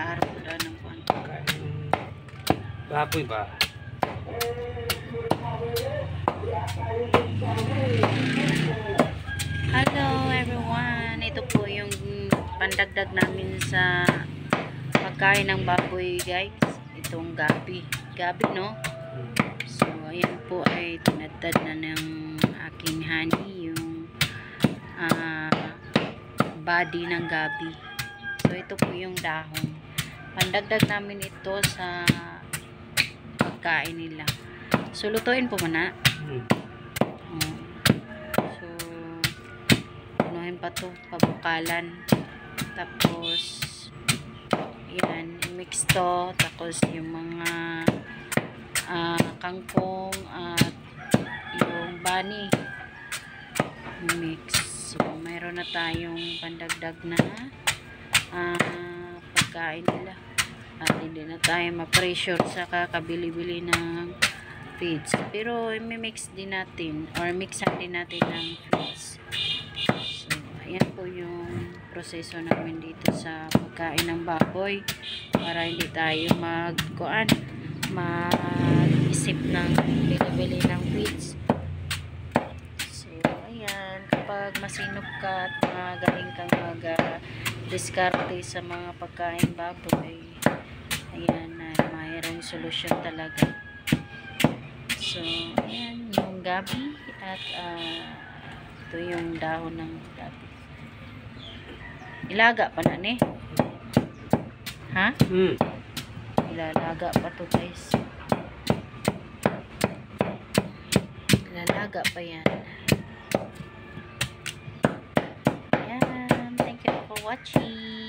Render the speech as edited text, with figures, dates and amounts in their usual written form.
klaro na ng konti. Baboy ba? Hello everyone, ito po yung pandagdag namin sa pagkain ng baboy guys. Itong gabi no. So ayan po ay tinadtad na ng aking honey yung body ng gabi. So ito po yung dahon, pandagdag namin ito sa pagkain nila. So lutuin po muna. So punuhin pa to, pabukalan, tapos yan, i-mix to, tapos yung mga kangkong at yung bani mix. So mayroon na tayong pandagdag na pagkain nila at hindi na tayo ma-pressure sa kakabili-bili ng feeds, pero i-mix din natin or mixan din natin ng feeds. So ayan po yung proseso namin dito sa pagkain ng baboy para hindi tayo mag-isip ng bili-bili ng feeds. So ayan, kapag masinop ka at magaling kang mag-diskarte sa mga pagkain baboy, ayan, mayroong solusyon talaga. So ayan yung gabi at ito yung dahon ng gabi. Ilaga pa na ni. Ha? Ilalaga pa to guys. Ilalaga pa yan. Ayan. Thank you for watching.